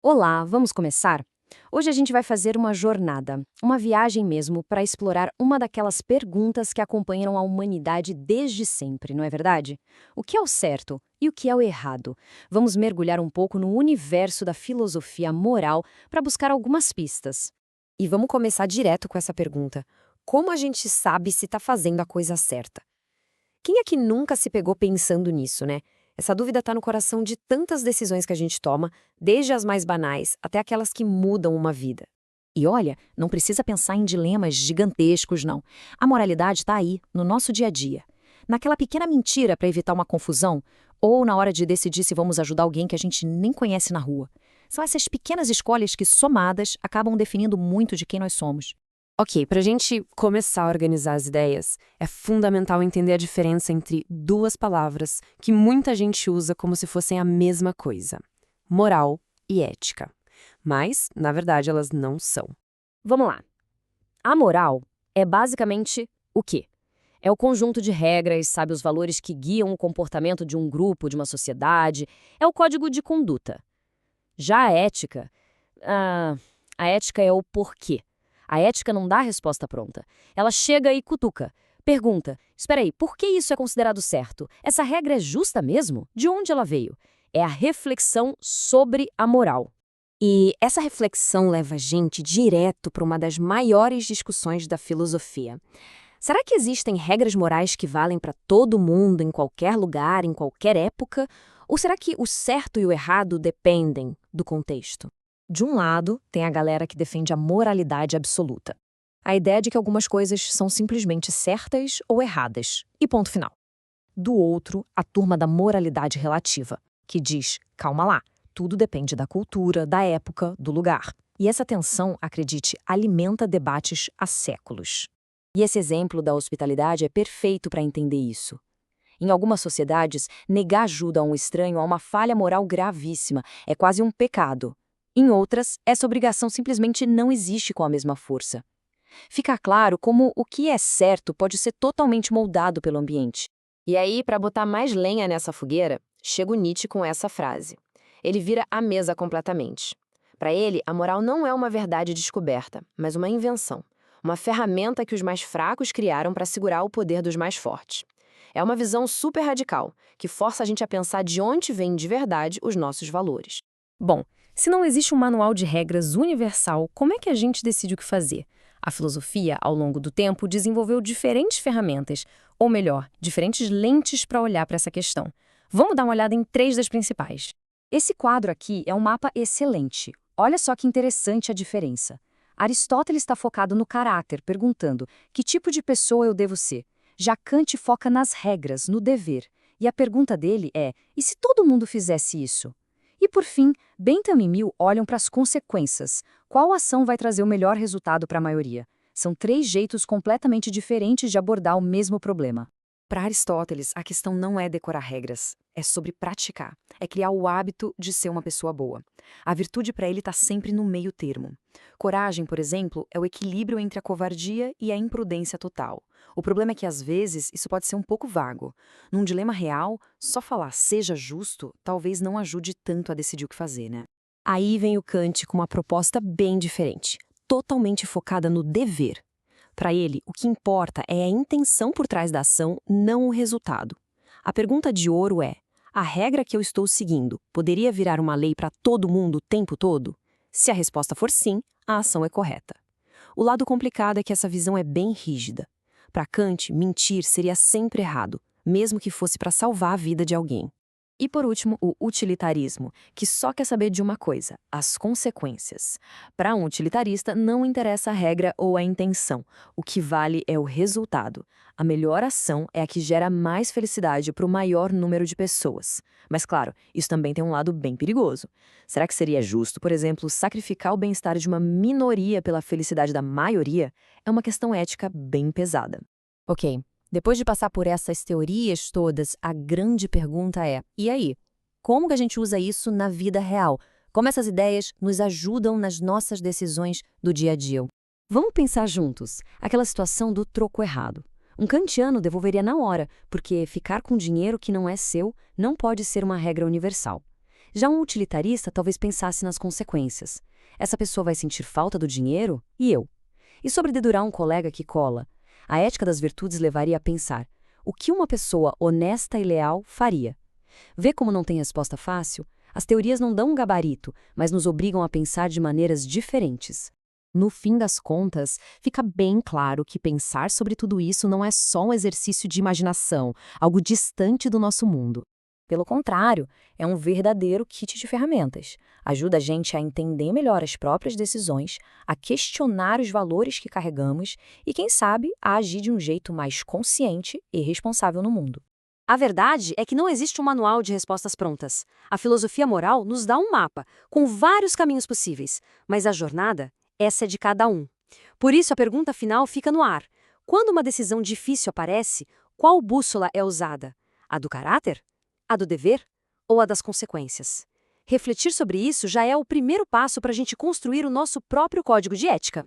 Olá, vamos começar? Hoje a gente vai fazer uma jornada, uma viagem mesmo, para explorar uma daquelas perguntas que acompanham a humanidade desde sempre, não é verdade? O que é o certo e o que é o errado? Vamos mergulhar um pouco no universo da filosofia moral para buscar algumas pistas. E vamos começar direto com essa pergunta. Como a gente sabe se está fazendo a coisa certa? Quem é que nunca se pegou pensando nisso, né? Essa dúvida está no coração de tantas decisões que a gente toma, desde as mais banais até aquelas que mudam uma vida. E olha, não precisa pensar em dilemas gigantescos, não. A moralidade está aí, no nosso dia a dia. Naquela pequena mentira para evitar uma confusão, ou na hora de decidir se vamos ajudar alguém que a gente nem conhece na rua. São essas pequenas escolhas que, somadas, acabam definindo muito de quem nós somos. Ok, para a gente começar a organizar as ideias, é fundamental entender a diferença entre duas palavras que muita gente usa como se fossem a mesma coisa: moral e ética. Mas, na verdade, elas não são. Vamos lá. A moral é basicamente o quê? É o conjunto de regras, sabe, os valores que guiam o comportamento de um grupo, de uma sociedade. É o código de conduta. Já a ética, ah, a ética é o porquê. A ética não dá a resposta pronta. Ela chega e cutuca. Pergunta: espera aí, por que isso é considerado certo? Essa regra é justa mesmo? De onde ela veio? É a reflexão sobre a moral. E essa reflexão leva a gente direto para uma das maiores discussões da filosofia. Será que existem regras morais que valem para todo mundo, em qualquer lugar, em qualquer época? Ou será que o certo e o errado dependem do contexto? De um lado, tem a galera que defende a moralidade absoluta. A ideia de que algumas coisas são simplesmente certas ou erradas, e ponto final. Do outro, a turma da moralidade relativa, que diz: calma lá, tudo depende da cultura, da época, do lugar. E essa tensão, acredite, alimenta debates há séculos. E esse exemplo da hospitalidade é perfeito para entender isso. Em algumas sociedades, negar ajuda a um estranho é uma falha moral gravíssima, é quase um pecado. Em outras, essa obrigação simplesmente não existe com a mesma força. Fica claro como o que é certo pode ser totalmente moldado pelo ambiente. E aí, para botar mais lenha nessa fogueira, chega o Nietzsche com essa frase. Ele vira a mesa completamente. Para ele, a moral não é uma verdade descoberta, mas uma invenção. Uma ferramenta que os mais fracos criaram para segurar o poder dos mais fortes. É uma visão super radical, que força a gente a pensar de onde vêm de verdade os nossos valores. Bom, se não existe um manual de regras universal, como é que a gente decide o que fazer? A filosofia, ao longo do tempo, desenvolveu diferentes ferramentas, ou melhor, diferentes lentes para olhar para essa questão. Vamos dar uma olhada em três das principais. Esse quadro aqui é um mapa excelente. Olha só que interessante a diferença. Aristóteles está focado no caráter, perguntando: que tipo de pessoa eu devo ser? Já Kant foca nas regras, no dever. E a pergunta dele é: e se todo mundo fizesse isso? E por fim, Bentham e Mill olham para as consequências. Qual ação vai trazer o melhor resultado para a maioria? São três jeitos completamente diferentes de abordar o mesmo problema. Para Aristóteles, a questão não é decorar regras, é sobre praticar, é criar o hábito de ser uma pessoa boa. A virtude para ele está sempre no meio termo. Coragem, por exemplo, é o equilíbrio entre a covardia e a imprudência total. O problema é que, às vezes, isso pode ser um pouco vago. Num dilema real, só falar seja justo talvez não ajude tanto a decidir o que fazer, né? Aí vem o Kant com uma proposta bem diferente, totalmente focada no dever. Para ele, o que importa é a intenção por trás da ação, não o resultado. A pergunta de ouro é: a regra que eu estou seguindo poderia virar uma lei para todo mundo o tempo todo? Se a resposta for sim, a ação é correta. O lado complicado é que essa visão é bem rígida. Para Kant, mentir seria sempre errado, mesmo que fosse para salvar a vida de alguém. E por último, o utilitarismo, que só quer saber de uma coisa: as consequências. Para um utilitarista, não interessa a regra ou a intenção. O que vale é o resultado. A melhor ação é a que gera mais felicidade para o maior número de pessoas. Mas claro, isso também tem um lado bem perigoso. Será que seria justo, por exemplo, sacrificar o bem-estar de uma minoria pela felicidade da maioria? É uma questão ética bem pesada. Ok. Depois de passar por essas teorias todas, a grande pergunta é: e aí? Como que a gente usa isso na vida real? Como essas ideias nos ajudam nas nossas decisões do dia a dia? Vamos pensar juntos. Aquela situação do troco errado. Um kantiano devolveria na hora, porque ficar com dinheiro que não é seu não pode ser uma regra universal. Já um utilitarista talvez pensasse nas consequências. Essa pessoa vai sentir falta do dinheiro? E eu? E sobre dedurar um colega que cola? A ética das virtudes levaria a pensar: o que uma pessoa honesta e leal faria? Vê como não tem resposta fácil? As teorias não dão um gabarito, mas nos obrigam a pensar de maneiras diferentes. No fim das contas, fica bem claro que pensar sobre tudo isso não é só um exercício de imaginação, algo distante do nosso mundo. Pelo contrário, é um verdadeiro kit de ferramentas. Ajuda a gente a entender melhor as próprias decisões, a questionar os valores que carregamos e, quem sabe, a agir de um jeito mais consciente e responsável no mundo. A verdade é que não existe um manual de respostas prontas. A filosofia moral nos dá um mapa, com vários caminhos possíveis, mas a jornada, essa é de cada um. Por isso, a pergunta final fica no ar. Quando uma decisão difícil aparece, qual bússola é usada? A do caráter? A do dever? Ou a das consequências? Refletir sobre isso já é o primeiro passo para a gente construir o nosso próprio código de ética.